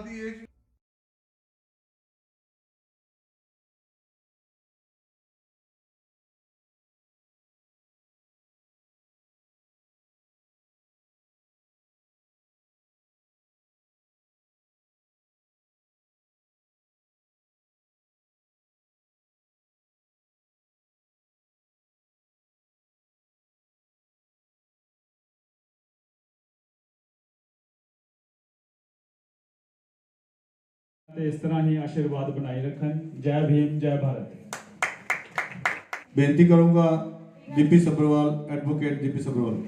ਦੀ age ਤੇ ਇਸ ਤਰ੍ਹਾਂ ਹੀ ਆਸ਼ੀਰਵਾਦ ਬਣਾए ਰੱਖਣ। ਜੈ ਭੀਮ, ਜੈ भारत। बेनती करूंगा दीपी सब्रवाल, एडवोकेट दीपी सब्रवाल।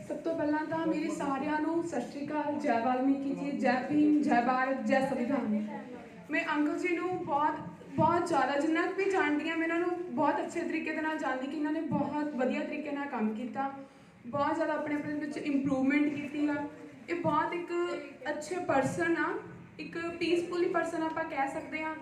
सब तो पहला तो मेरे सारिਆਂ ਨੂੰ सत श्री अकाल, जय वाल्मीकि जी, जय भीम, जय भारत, जय संविधान। मैं अंकल जी ਨੂੰ बहुत ज़्यादा जिन्ना भी जानती हाँ, मैं इन्होंने बहुत अच्छे तरीके ਦੇ ਨਾਲ जानती कि इन्होंने बहुत ਵਧੀਆ तरीके ਨਾਲ काम किया, बहुत ज़्यादा अपने अपने ਵਿੱਚ ਇੰਪਰੂਵਮੈਂਟ ਕੀਤੀ ਆ। ਇਹ ਬਹੁਤ ਇੱਕ ਅੱਛੇ ਪਰਸਨ ਆ, ਇੱਕ ਪੀਸਫੁਲੀ ਪਰਸਨ ਆਪਾਂ ਕਹਿ ਸਕਦੇ ਹਾਂ,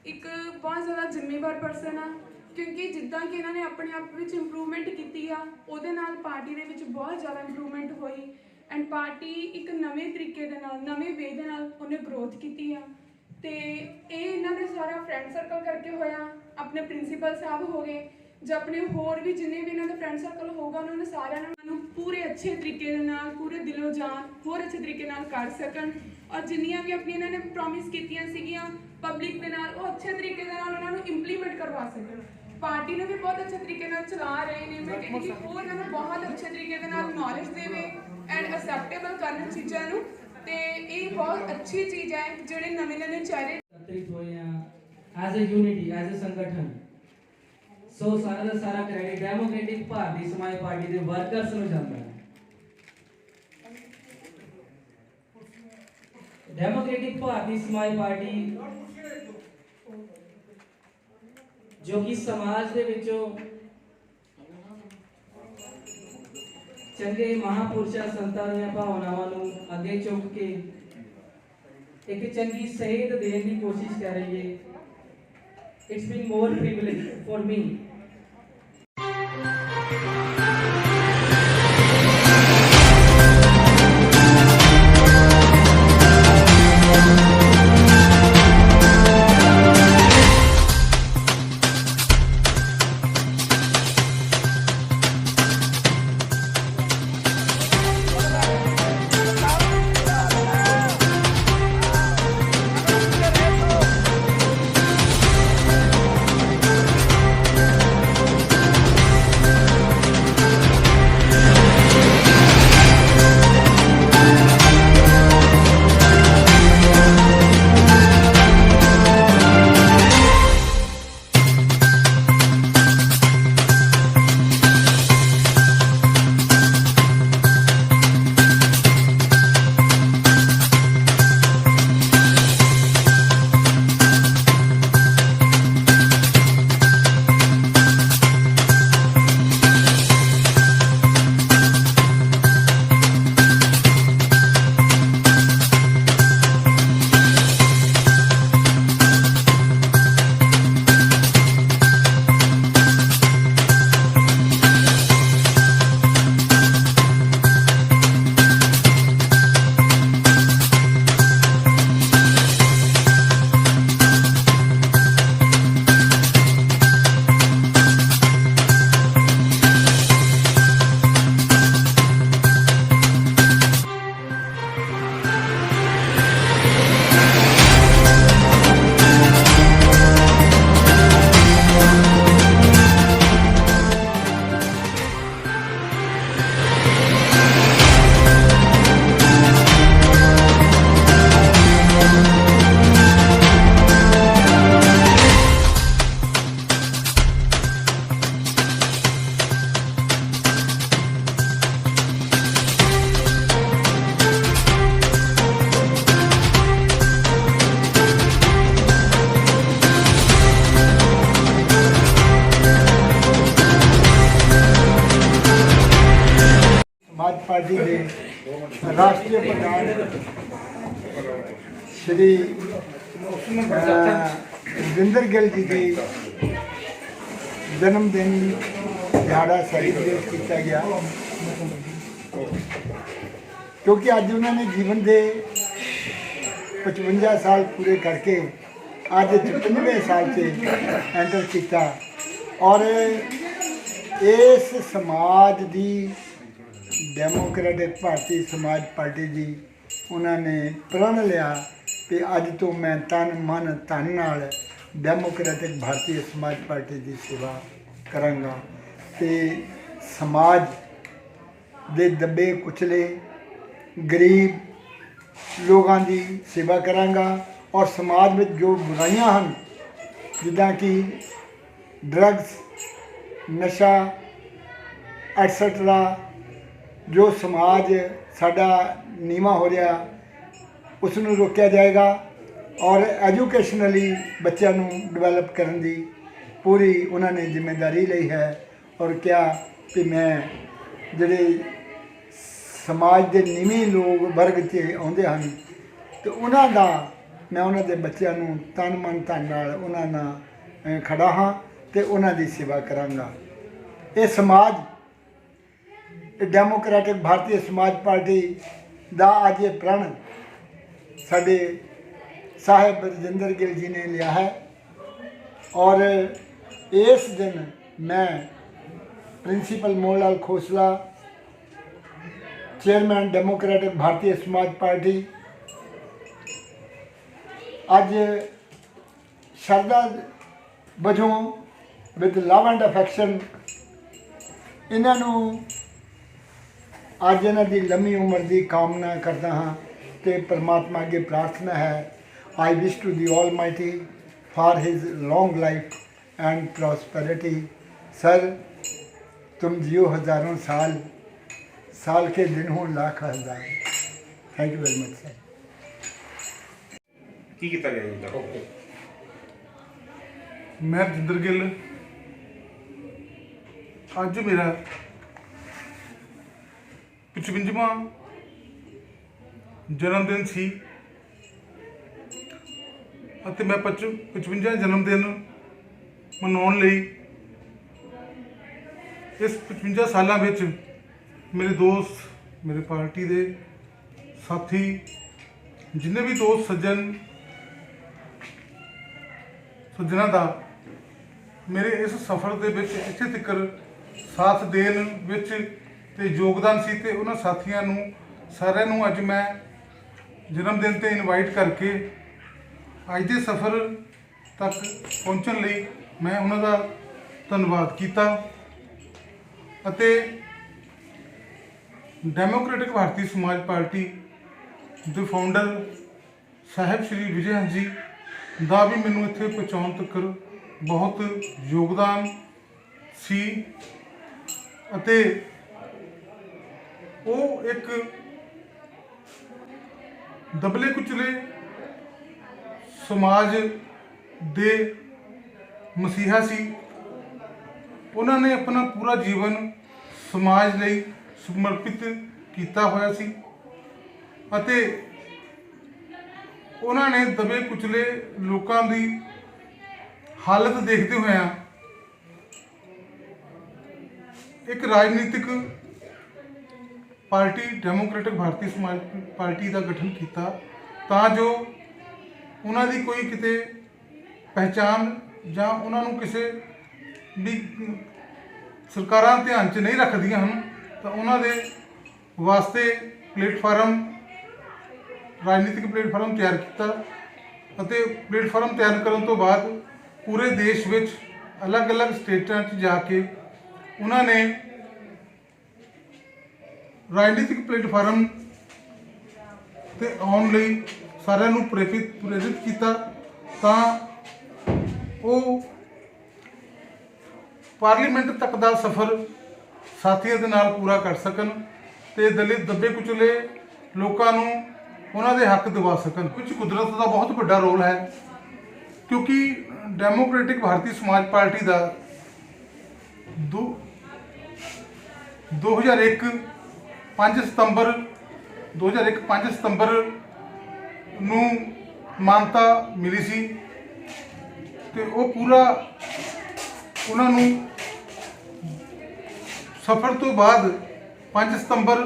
ਇੱਕ ਬਹੁਤ ਜ਼ਿਆਦਾ ਜ਼ਿੰਮੇਵਾਰ ਪਰਸਨ ਆ, ਕਿਉਂਕਿ ਜਿੱਦਾਂ ਕਿ ਇਹਨਾਂ ਨੇ ਆਪਣੇ ਆਪ ਵਿੱਚ ਇੰਪਰੂਵਮੈਂਟ ਕੀਤੀ ਆ, ਉਹਦੇ ਨਾਲ ਪਾਰਟੀ ਦੇ ਵਿੱਚ ਬਹੁਤ ਜ਼ਿਆਦਾ ਇੰਪਰੂਵਮੈਂਟ ਹੋਈ ਐਂਡ ਪਾਰਟੀ ਇੱਕ ਨਵੇਂ ਤਰੀਕੇ ਦੇ ਨਾਲ, ਨਵੇਂ ਵੇ ਦੇ ਨਾਲ ਉਹਨੇ ਗਰੋਥ ਕੀਤੀ ਆ। ਤੇ ਇਹ ਇਹਨਾਂ ਦੇ ਸਾਰਾ ਫਰੈਂਡ ਸਰਕਲ ਕਰਕੇ ਹੋਇਆ। ਆਪਣੇ ਪ੍ਰਿੰਸੀਪਲ ਸਾਹਿਬ ਹੋ ਗਏ ਜਾਂ ਆਪਣੇ ਹੋਰ ਵੀ ਜਿੰਨੇ ਵੀ ਇਹਨਾਂ ਦਾ ਫਰੈਂਡ ਸਰਕਲ ਹੋਊਗਾ, ਉਹਨਾਂ ਨੇ ਸਾਰਿਆਂ ਨੂੰ ਪੂਰੇ ਅੱਛੇ ਤਰੀਕੇ ਦੇ ਨਾਲ, ਪੂਰੇ ਦਿਲੋਂ ਜਾਨ ਹੋਰ ਅੱਛੇ ਤਰੀਕੇ ਨਾਲ ਕਰ ਸਕਣ ਔਰ ਜਿੰਨੀਆਂ ਵੀ ਆਪਣੀਆਂ ਇਹਨਾਂ ਨੇ ਪ੍ਰੋਮਿਸ ਕੀਤੀਆਂ ਸੀਗੀਆਂ ਪਬਲਿਕ ਦੇ ਨਾਲ, ਉਹ ਅੱਛੇ ਤਰੀਕੇ ਦੇ ਨਾਲ ਉਹਨਾਂ ਨੂੰ ਇੰਪਲੀਮੈਂਟ ਕਰਵਾ ਸਕਣ। ਪਾਰਟੀ ਨੂੰ ਵੀ ਬਹੁਤ ਅੱਛੇ ਤਰੀਕੇ ਨਾਲ ਚਲਾ ਰਹੇ ਨੇ। ਮੈਂ ਕਹਿੰਦੀ ਕਿ ਉਹ ਇਹਨਾਂ ਨੂੰ ਬਹੁਤ ਅੱਛੇ ਤਰੀਕੇ ਦੇ ਨਾਲ ਨੌਲੇਜ ਦੇਵੇ ਐਂਡ ਅਸੈਪਟੇਬਲ ਕਰਨ ਚੀਜ਼ਾਂ ਨੂੰ, ਤੇ ਇਹ ਬਹੁਤ ਅੱਛੀ ਚੀਜ਼ ਹੈ। ਜਿਹੜੇ ਨਵੇਂ ਨਵੇਂ ਚਿਹਰੇ ਹੋਏ ਆ as a unity, as a ਸੰਗਠਨ। ਸੋ ਸਾਰਾ ਦਾ ਸਾਰਾ ਕ੍ਰੈਡਿਟ ਡੈਮੋਕ੍ਰੈਟਿਕ ਭਾਰਤੀ ਸਮਾਜ ਪਾਰਟੀ ਦੇ ਵਰਕਰਸ ਨੂੰ ਜਾਂਦਾ ਹੈ। ਡੈਮੋਕ੍ਰੈਟਿਕ ਭਾਰਤੀ ਸਮਾਜ ਪਾਰਟੀ ਜੋ ਕਿ ਸਮਾਜ ਦੇ ਵਿੱਚੋਂ ਚੰਗੇ ਮਹਾਪੁਰਸ਼ਾਂ ਸੰਤਾਂ ਦੀਆਂ ਭਾਵਨਾਵਾਂ ਨੂੰ ਅੱਗੇ ਚੁੱਕ ਕੇ ਇੱਕ ਚੰਗੀ ਸੇਧ ਦੇਣ ਦੀ ਕੋਸ਼ਿਸ਼ ਕਰ ਰਹੀ ਹੈ। It's been more privilege for me. Party के राष्ट्रीय प्रधान श्री भूपिंदर गिल जी की जन्मदिन दिहाड़ा सेलीब्रेट किया गया। क्योंकि अज उन्होंने जीवन के 55 साल पूरे करके अज 55वें साल से एंटर किया और इस समाज की डेमोक्रेटिक भारतीय समाज पार्टी की उन्होंने प्रण लिया कि अज तो मैं तन मन धन नाल डेमोक्रेटिक भारतीय समाज पार्टी की सेवा करांगा ते समाज दे दबे कुचले गरीब लोगों की सेवा करांगा और समाज में जो बुराइयां हैं जिदा कि ड्रग्स नशा एटसेट्रा जो समाज साडा नीवा हो रहा उसनूं रोकया जाएगा और एजुकेशनली बच्चों डिवेलप करने की पूरी उन्होंने जिम्मेदारी ली है और क्या कि मैं जिहड़े समाज के नीवें लोग वर्ग से आउंदे हैं तो उन्हां दा मैं उन्हां दे बच्चों नूं तन मन धन नाल उन्हां नाल खड़ा हाँ तो उन्हां दी सेवा करांगा। ये समाज डेमोक्रेटिक भारतीय समाज पार्टी दा अज ये प्रण साडे साहिब रजिंदर गिल जी ने लिया है और इस दिन मैं principal Mohan Lal Khosla chairman democratic Bharatiya Samaj party अज शरदा वजों विद लव एंड अफेक्शन इन्हों अज इन्हों की लंबी उम्र की कामना करता हाँ तो परमात्मा अगे प्रार्थना है I wish to the almighty for his long life and prosperity. Sir तुम जियो हज़ारों साल, साल के दिन हो लाख हजार। Thank you very much sir. ਕੀ ਕੀਤਾ ਗਿਆ ਜੀ ਓਕੇ मैं रजिंदर गिल अज मेरा 55वां जन्मदिन सी ਅਤੇ मैं 55 जन्मदिन मनाउण ਲਈ इस 55 सालों ਵਿੱਚ मेरे दोस्त मेरे पार्टी के साथी जिन्ने भी दोस्त सज्जनों का मेरे इस सफ़र के इत्थे तक साथ देन विच ते योगदान सी ते उन्हां साथियों नूं सारिਆਂ नूं अज मैं जन्मदिन ते इनवाइट करके अज के सफ़र तक पहुँचण लई मैं उन्हां दा धन्नवाद कीता अते डेमोक्रेटिक भारतीय समाज पार्टी के फाउंडर साहिब श्री विजय हंस जी का भी मैनू इत्थे पहुँचाउण तक बहुत योगदान सी अते वो एक दबले कुचले समाज दे मसीहा सी। उन्होंने अपना पूरा जीवन समाज लई समर्पित किया होया सी अते उन्होंने दबे कुचले लोगों की हालत देखते हुए एक राजनीतिक party democratic Bharatiya Samaj party का गठन किया तां जो उन्होंने कोई किते पहचान जां उन्होंने किसी भी सरकारां ध्यान च नहीं रखदियां हैं तो उन्होंने वास्ते प्लेटफार्म राजनीतिक प्लेटफार्म तैयार किया ਅਤੇ प्लेटफार्म तैयार करने तो बाद पूरे देश में अलग अलग स्टेटां जाके उन्होंने राजनीतिक प्लेटफार्म ते आउण लई सारिਆਂ ਨੂੰ प्रेरित किया तां ਉਹ पार्लीमेंट तक का सफ़र साथियों के नाल पूरा कर सकन ते दलित दबे कुचले लोगों को उन्होंने हक दिवा सकन। कुछ कुदरत का बहुत बड़ा रोल है क्योंकि डेमोक्रेटिक भारतीय समाज पार्टी का 2001 5 सितंबर नूं मानता मिली सी ते वो पूरा उन्होंने सफ़र तो बाद 5 ਸਤੰਬਰ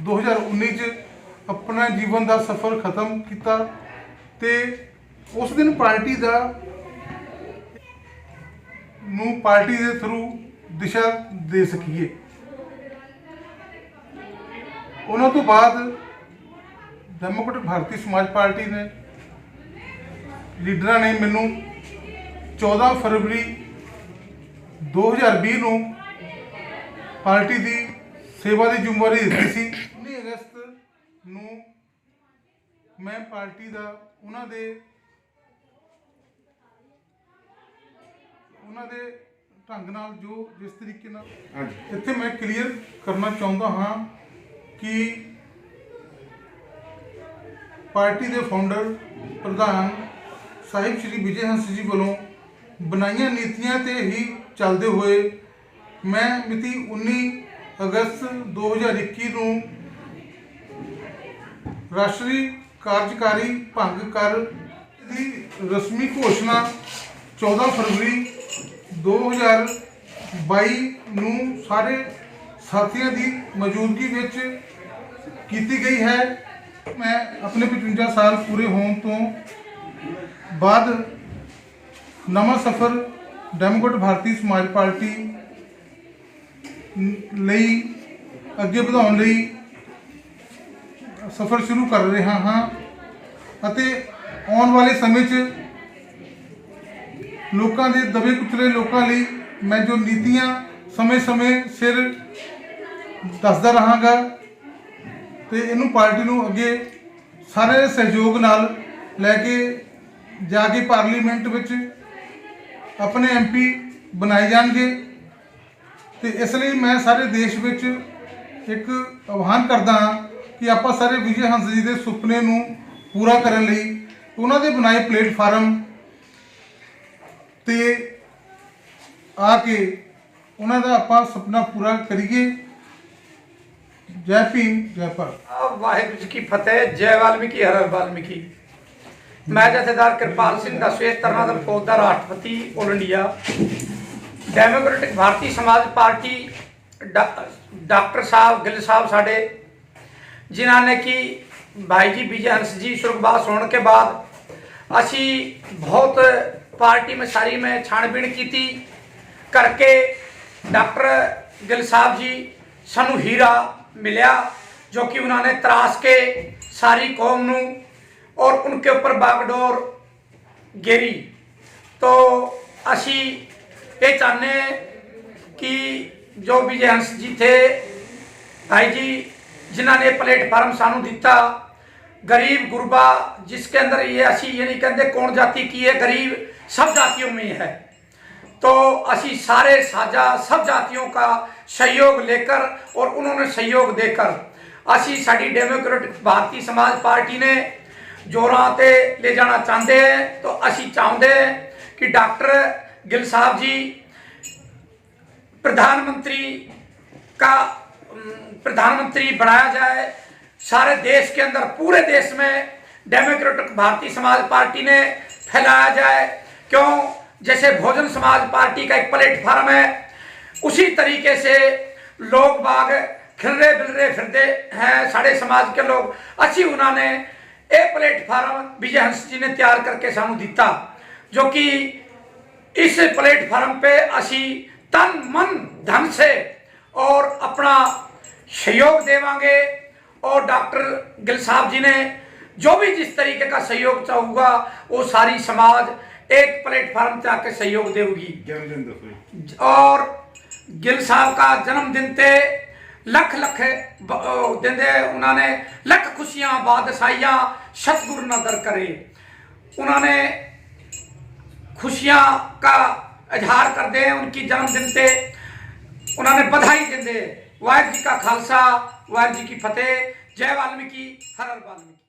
2019 ਚ अपना जीवन का सफ़र ख़त्म किया ते उस दिन पार्टी का पार्टी के थ्रू दिशा दे सकीए। उन्होंने तो बाद डेमोक्रेटिक भारतीय समाज पार्टी ने लीडर ने मैनू 14 फरवरी 2020 ਨੂੰ पार्टी की सेवा की जिम्मेवारी दी सी। 19 अगस्त ਨੂੰ मैं पार्टी का उन्होंने ढंग नाल जो जिस तरीके नाल इत्थे मैं क्लीयर करना चाहता हाँ कि पार्टी के फाउंडर प्रधान साहिब श्री विजय हंस जी वालों बनाई नीतियां ते ही चलते हुए मैं मिति 19 अगस्त 2021 ਨੂੰ राष्ट्रीय कार्यकारी भंग कर दी रस्मी घोषणा 14 फरवरी 2022 ਨੂੰ सारे साथियों की मौजूदगी ਵਿੱਚ की गई है। मैं अपने 55 साल पूरे होने तो बाद नवा सफ़र डेमोक्रेटिक भारतीय समाज पार्टी ਲਈ ਅੱਗੇ ਵਧਾਉਣ ਲਈ सफ़र शुरू कर रहा हाँ ਅਤੇ ਆਉਣ ਵਾਲੇ ਸਮੇਂ 'ਚ ਲੋਕਾਂ ਦੇ ਦਬੇ ਕੁਚਲੇ ਲੋਕਾਂ ਲਈ ਮੈਂ ਜੋ ਨੀਤੀਆਂ ਸਮੇਂ-ਸਮੇਂ ਸਿਰ ਦੱਸਦਾ ਰਹਾਂਗਾ ਤੇ ਇਹਨੂੰ ਪਾਰਟੀ ਨੂੰ ਅੱਗੇ ਸਾਰੇ ਸਹਿਯੋਗ ਨਾਲ ਲੈ ਕੇ ਜਾ ਕੇ ਪਾਰਲੀਮੈਂਟ ਵਿੱਚ ਆਪਣੇ ਐਮਪੀ ਬਣਾਏ ਜਾਣਗੇ। ਤੇ ਇਸ ਲਈ ਮੈਂ ਸਾਰੇ ਦੇਸ਼ ਵਿੱਚ ਇੱਕ ਆਹਵਾਨ ਕਰਦਾ ਹਾਂ कि आप सारे विजय हंस जी के सुपने पूरा करने लई उन्होंने बनाए प्लेटफार्म ते आके उन्होंने आप सपना पूरा करिए। जय भीम जय भारत। वाहिगुरू जी की फतेह। जय वाल्मीकि हर हर वाल्मीकि। मैं जथेदार कृपाल सिंह दसवें तरनादल फौजदार राष्ट्रपति all India democratic Bharatiya Samaj party doctor साहब गिल साहब साढ़े जिन्होंने कि भाई जी विजय हंस जी सुर्गवास होने के बाद असी बहुत पार्टी में सारी में छानबीन की करके डॉक्टर गिल साहब जी सानू हीरा मिलिया जो कि उन्होंने तराश के सारी कौम नू और उनके ऊपर बागडोर गेरी। तो असी ये चाहते कि जो विजय हंस जी थे भाई जी जिन्होंने प्लेटफार्म सानू दिता गरीब गुरबा जिसके अंदर ये असी ये नहीं कहते कौन जाति की है, गरीब सब जातियों में है। तो असी सारे साझा सब जातियों का सहयोग लेकर और उन्होंने सहयोग देकर असी साड़ी डेमोक्रेटिक भारतीय समाज पार्टी ने जोरां ते ले जाना चाहते हैं। तो असी चाहते हैं कि डॉक्टर गिल साहब जी प्रधानमंत्री बनाया जाए। सारे देश के अंदर पूरे देश में डेमोक्रेटिक भारतीय समाज पार्टी ने फैलाया जाए। क्यों, जैसे भोजन समाज पार्टी का एक प्लेटफार्म है उसी तरीके से लोग बाग खिलरे बिलरे फिरते हैं साढ़े समाज के लोग। अच्छी उन्होंने एक प्लेटफार्म विजय हंस जी ने तैयार करके सानू दिता जो कि इस प्लेटफार्म पे असी तन मन धन से और अपना सहयोग देवांगे। और डॉक्टर गिल साहब जी ने जो भी जिस तरीके का सहयोग चाहूँगा वो सारी समाज एक प्लेटफार्म पे आके सहयोग देगी। और गिल साहब का जन्मदिन थे लख लख दिन उन्होंने लख खुशियां बादशाहियां सतगुरु न दर करे। उन्होंने खुशियां का इजहार कर दे उनकी जन्मदिन से उन्होंने बधाई देंदे। वाहिगुरू जी का खालसा वाहिगुरू जी की फतेह। जय वाल्मीकि हर हर वाल्मीकि।